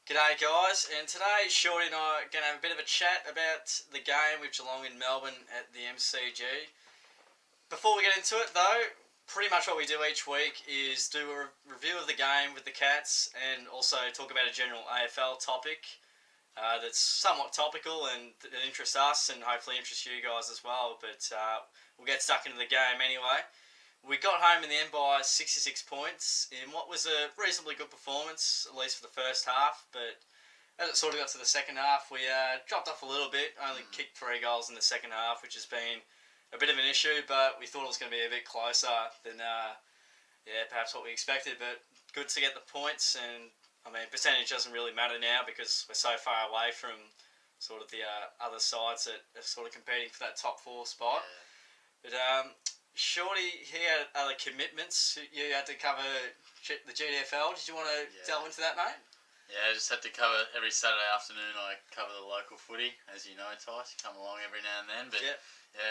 G'day guys, and today Shorty and I are going to have a bit of a chat about the game with Geelong in Melbourne at the MCG. Before we get into it though, pretty much what we do each week is do a review of the game with the Cats and also talk about a general AFL topic that's somewhat topical and that interests us and hopefully interests you guys as well, but we'll get stuck into the game anyway. We got home in the end by 66 points in what was a reasonably good performance, at least for the first half. But as it sort of got to the second half, we dropped off a little bit. Only kicked 3 goals in the second half, which has been a bit of an issue. But we thought it was going to be a bit closer than, perhaps what we expected. But good to get the points. And I mean, percentage doesn't really matter now because we're so far away from sort of the other sides that are sort of competing for that top 4 spot. Yeah. But Shorty, he had other commitments. You had to cover the GDFL. Did you want to delve into that, mate? Yeah, I just had to cover every Saturday afternoon. I cover the local footy, as you know, Tice. You come along every now and then. But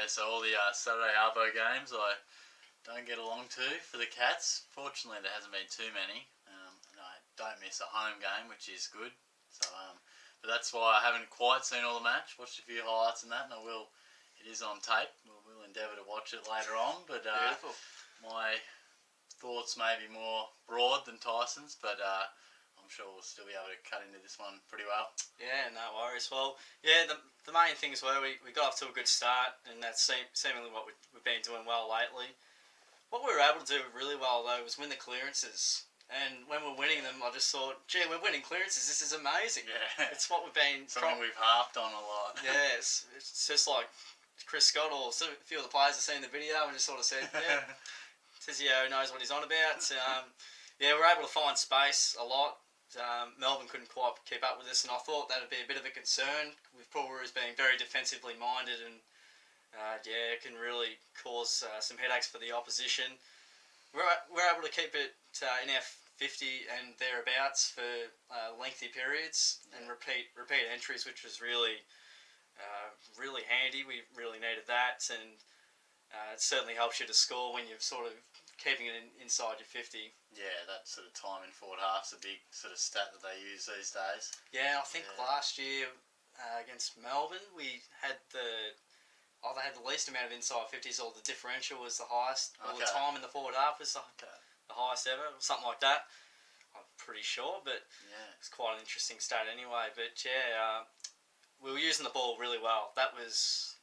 so all the Saturday Arvo games I don't get along to for the Cats. Fortunately, there hasn't been too many. And I don't miss a home game, which is good. So, but that's why I haven't quite seen all the match. Watched a few highlights and that, and I will. It is on tape. We'll endeavour to watch it later on. But my thoughts may be more broad than Tyson's, but I'm sure we'll still be able to cut into this one pretty well. Yeah, no worries. Well, yeah, the main things were we got off to a good start, and that's seemingly what we've been doing well lately. What we were able to do really well, though, was win the clearances. And when we're winning them, I just thought, gee, we're winning clearances. This is amazing. Yeah. It's what we've been... Something we've harped on a lot. Yeah, it's just like Chris Scott or a few of the players have seen the video and just sort of said, yeah, Tizio knows what he's on about. We're able to find space a lot. Melbourne couldn't quite keep up with us, and I thought that would be a bit of a concern with Poole being very defensively minded, and it can really cause some headaches for the opposition. We're able to keep it in our 50 and thereabouts for lengthy periods and repeat entries, which was really handy. We really needed that, and it certainly helps you to score when you're sort of keeping it inside your 50. Yeah, that sort of time in forward half's a big sort of stat that they use these days. Yeah, I think last year against Melbourne, we had either had the least amount of inside 50s or the differential was the highest, or the time in the forward half was the highest ever, or something like that. I'm pretty sure, but it's quite an interesting stat anyway. But we were using the ball really well. That was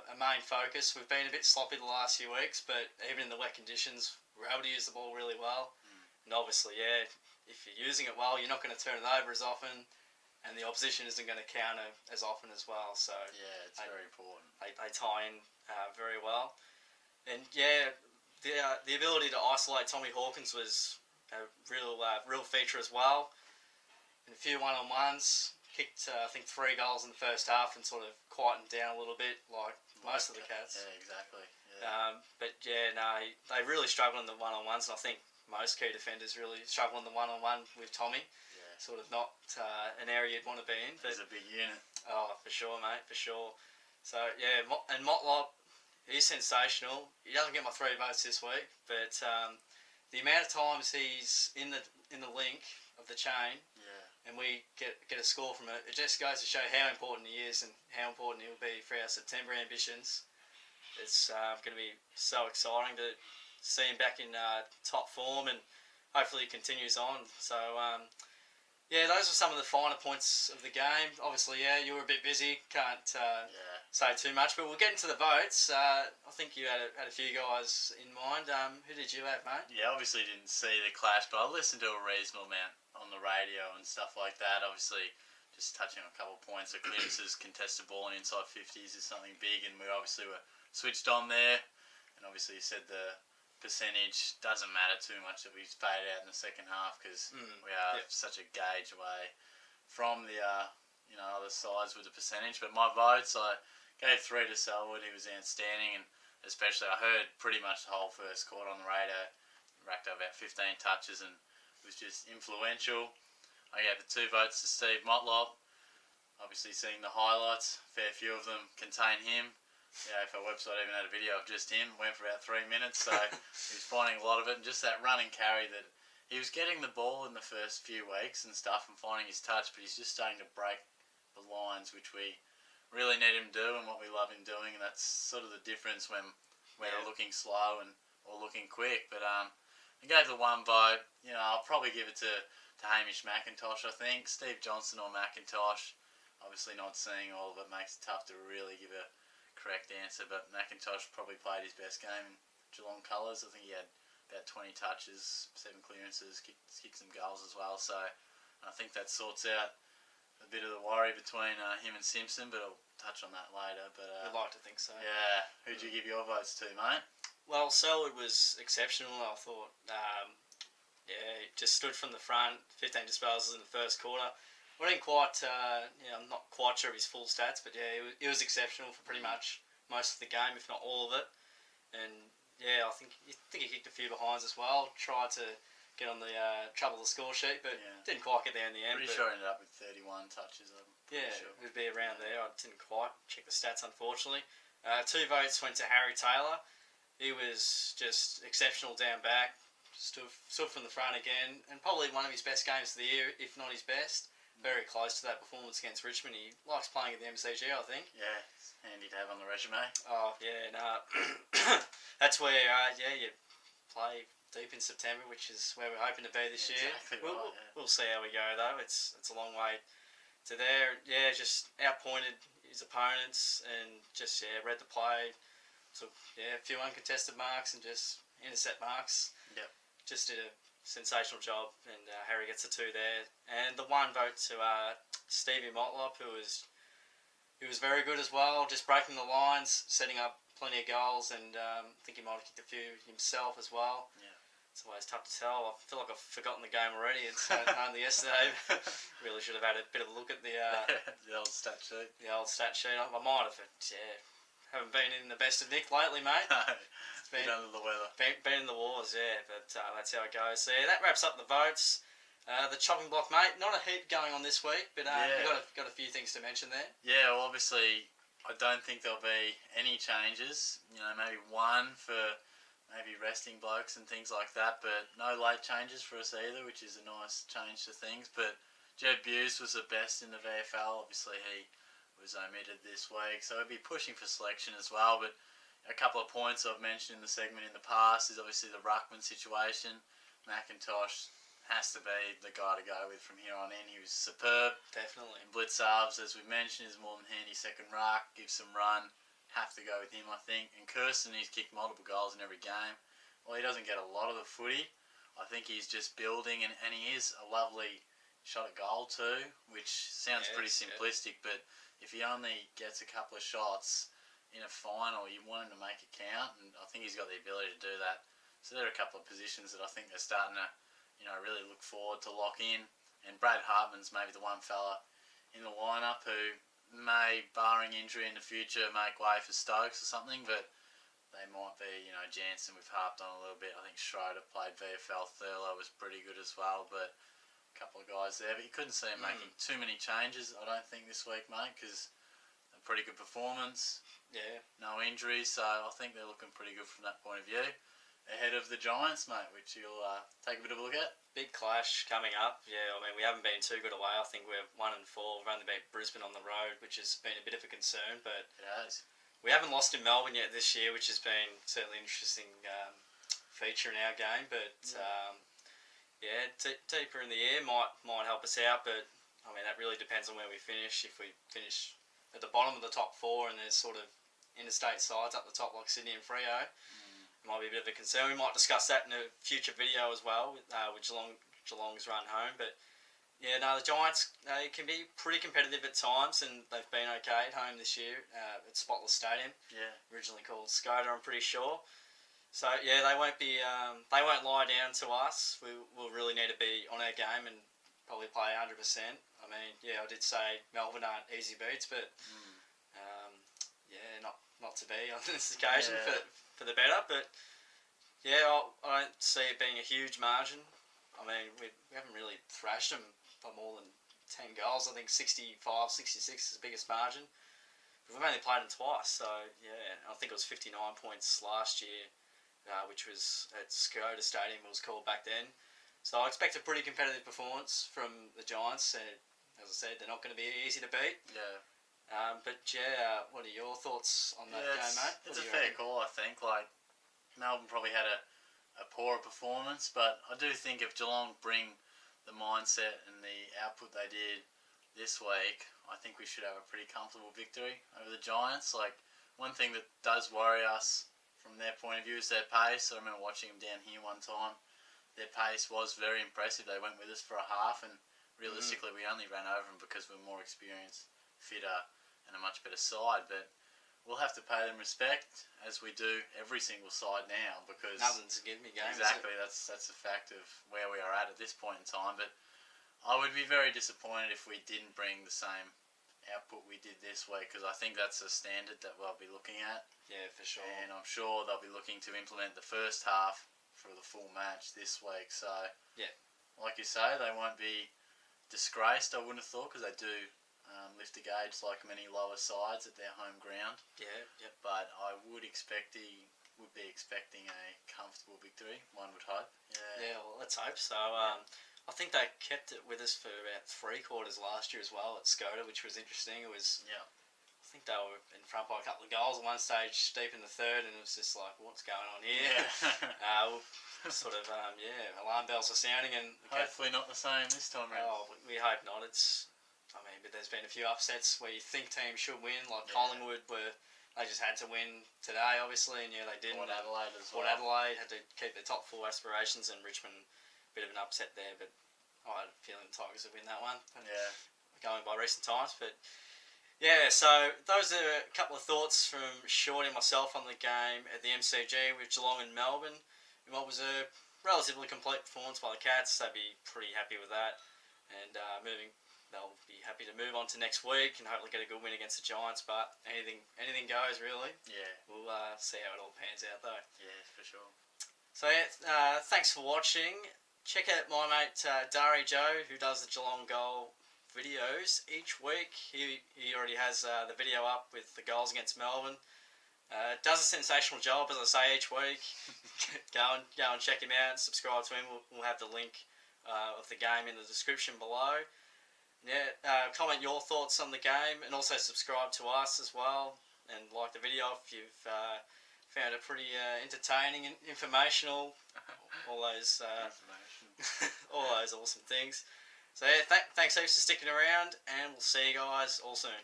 a main focus. We've been a bit sloppy the last few weeks, but even in the wet conditions, we're able to use the ball really well. And obviously, if you're using it well, you're not going to turn it over as often, and the opposition isn't going to counter as often as well. So it's very important. They tie in very well, and the ability to isolate Tommy Hawkins was a real feature as well. And a few one-on-ones, kicked I think 3 goals in the first half and sort of quietened down a little bit like most of the Cats. Yeah, exactly. They really struggle in the one-on-ones, and I think most key defenders really struggle in the one-on-one with Tommy. Sort of not an area you'd want to be in. But he's a big unit. Oh, for sure, mate, for sure. So, and Motlop, he's sensational. He doesn't get my 3 votes this week, but the amount of times he's in the link of the chain and we get a score from it, it just goes to show how important he is and how important he will be for our September ambitions. It's going to be so exciting to see him back in top form, and hopefully he continues on. So, those were some of the finer points of the game. Obviously, you were a bit busy, can't say too much, but we'll get into the votes. I think you had a few guys in mind. Who did you have, mate? Yeah, obviously didn't see the clash, but I listened to a reasonable amount on the radio and stuff like that. Obviously, just touching on a couple of points, the clearances, contested ball and inside 50s is something big, and we obviously were switched on there. And obviously you said the percentage doesn't matter too much that we fade out in the second half, because we are such a gauge away from the other sides with the percentage. But my votes, I gave 3 to Selwood. He was outstanding, and especially I heard pretty much the whole first quarter on the radio. Racked up about 15 touches and was just influential. I gave the 2 votes to Steve Motlop. Obviously seeing the highlights, fair few of them contain him. The AFL website even had a video of just him. Went for about 3 minutes, so he was finding a lot of it. And just that run and carry that he was getting the ball in the first few weeks and stuff and finding his touch, but he's just starting to break the lines, which we really need him to do and what we love him doing, and that's sort of the difference when we're looking slow and or looking quick. But I gave the one vote. You know, I'll probably give it to Hamish McIntosh, I think. Steve Johnson or McIntosh. Obviously not seeing all of it makes it tough to really give a correct answer, but McIntosh probably played his best game in Geelong colours. I think he had about 20 touches, 7 clearances, kicked some goals as well. So I think that sorts out a bit of the worry between him and Simpson, but I'll touch on that later. But I'd like to think so. Yeah, who'd you give your votes to, mate? Well, Selwood was exceptional. I thought, he just stood from the front, 15 disposals in the first quarter. I didn't quite, I'm not quite sure of his full stats, but it was exceptional for pretty much most of the game, if not all of it. And I think he kicked a few behinds as well. Tried to get on the trouble the score sheet, but didn't quite get there in the end. Pretty sure he ended up with 31 touches. Sure. It would be around there. I didn't quite check the stats, unfortunately. 2 votes went to Harry Taylor. He was just exceptional down back. Stood from the front again, and probably one of his best games of the year, if not his best. Very close to that performance against Richmond. He likes playing at the MCG, I think. Yeah, it's handy to have on the resume. Oh, yeah, no. That's where, you play deep in September, which is where we're hoping to be this year. Exactly right, We'll see how we go, though. It's a long way to there. Yeah, just outpointed his opponents and just, read the play. So, a few uncontested marks and just intercept marks. Yep. Just did a sensational job, and Harry gets a 2 there. And the 1 vote to Stevie Motlop, who was very good as well, just breaking the lines, setting up plenty of goals, and I think he might have kicked a few himself as well. Yeah. It's always tough to tell. I feel like I've forgotten the game already. It's only yesterday. Really should have had a bit of a look at the old stat sheet. The old stat sheet. I might have, haven't been in the best of nick lately, mate. No, been under the weather. Been in the wars, but that's how it goes. So that wraps up the votes. The chopping block, mate. Not a heap going on this week, but we've got a few things to mention there. Yeah, well, obviously, I don't think there'll be any changes. You know, maybe one for maybe resting blokes and things like that, but no late changes for us either, which is a nice change to things. But Jed Buse was the best in the VFL. Obviously, he was omitted this week, so he'll be pushing for selection as well. But a couple of points I've mentioned in the segment in the past is obviously the ruckman situation. McIntosh has to be the guy to go with from here on in. He was superb. Definitely. And Blitzarves, as we mentioned, is more than handy second ruck. Gives some run. Have to go with him, I think. And Kirsten, he's kicked multiple goals in every game. Well, he doesn't get a lot of the footy. I think he's just building, and he is a lovely shot at goal too, which sounds pretty simplistic, but if he only gets a couple of shots in a final, you want him to make it count, and I think he's got the ability to do that. So there are a couple of positions that I think they're starting to, really look forward to lock in. And Brad Hartman's maybe the one fella in the lineup who may, barring injury in the future, make way for Stokes or something, but they might be, Jansen we've harped on a little bit. I think Schroeder played VFL. Thurlow was pretty good as well, but a couple of guys there. But you couldn't see him making too many changes, I don't think, this week, mate, because a pretty good performance. Yeah. No injuries, so I think they're looking pretty good from that point of view. Ahead of the Giants, mate, which you'll take a bit of a look at. Big clash coming up. Yeah, I mean, we haven't been too good away. I think we're 1-4. We've only beat Brisbane on the road, which has been a bit of a concern, but it has. We haven't lost in Melbourne yet this year, which has been certainly an interesting feature in our game. But deeper in the year might help us out. But I mean, that really depends on where we finish. If we finish at the bottom of the top 4 and there's sort of interstate sides up the top like Sydney and Freo, it might be a bit of a concern. We might discuss that in a future video as well with Geelong's run home. But yeah, no, the Giants, they can be pretty competitive at times, and they've been okay at home this year at Spotless Stadium. Yeah. Originally called Skoda, I'm pretty sure. So yeah, they won't lie down to us. We'll really need to be on our game and probably play 100%. I mean, yeah, I did say Melbourne aren't easy beats, but not to be on this occasion for the better. But yeah, I don't see it being a huge margin. I mean, we haven't really thrashed them by more than 10 goals. I think 65, 66 is the biggest margin. We've only played them twice, so yeah, I think it was 59 points last year, which was at Skoda Stadium, it was called back then. So I expect a pretty competitive performance from the Giants. And as I said, they're not going to be easy to beat. Yeah. But yeah, what are your thoughts on that game, mate? It's a fair call, I think. Like, Melbourne probably had a poorer performance, but I do think if Geelong bring the mindset and the output they did this week, I think we should have a pretty comfortable victory over the Giants. Like, one thing that does worry us from their point of view is their pace. I remember watching them down here one time. Their pace was very impressive. They went with us for a half, and realistically, we only ran over them because we're more experienced, fitter, and a much better side. But we'll have to pay them respect, as we do every single side now, because nothing's a give me game. Exactly, that's a fact of where we are at this point in time. But I would be very disappointed if we didn't bring the same output we did this week, because I think that's a standard that we'll be looking at. Yeah, for sure. And I'm sure they'll be looking to implement the first half for the full match this week. So, yeah, like you say, they won't be disgraced, I wouldn't have thought, because they do lift the gauge like many lower sides at their home ground. Yeah, yep. But I would be expecting a comfortable victory, one would hope. Yeah, well, let's hope so. I think they kept it with us for about 3/4 last year as well at Skoda, which was interesting. It was, I think they were in front by a couple of goals at one stage, deep in the third, and it was just like, what's going on here? Yeah. Sort of, alarm bells are sounding, and hopefully not the same this time around. Oh, we hope not. But there's been a few upsets where you think teams should win, like Collingwood, where they just had to win today, obviously, and they didn't. Port Adelaide as well. Port Adelaide had to keep their top 4 aspirations, and Richmond, a bit of an upset there, but I had a feeling the Tigers would win that one. Yeah. Going by recent times, but yeah, so those are a couple of thoughts from Shorty and myself on the game at the MCG with Geelong and Melbourne. In what was a relatively complete performance by the Cats. They'd be pretty happy with that, and they'll be happy to move on to next week and hopefully get a good win against the Giants. But anything goes, really. Yeah. We'll see how it all pans out, though. Yeah, for sure. So thanks for watching. Check out my mate Darijoe, who does the Geelong goal videos each week. He already has the video up with the goals against Melbourne. Does a sensational job, as I say, each week. go and check him out and subscribe to him. We'll have the link of the game in the description below. Yeah, comment your thoughts on the game, and also subscribe to us as well, and like the video if you've found it pretty entertaining and informational. All those all those awesome things. So yeah, thanks heaps for sticking around, and we'll see you guys all soon.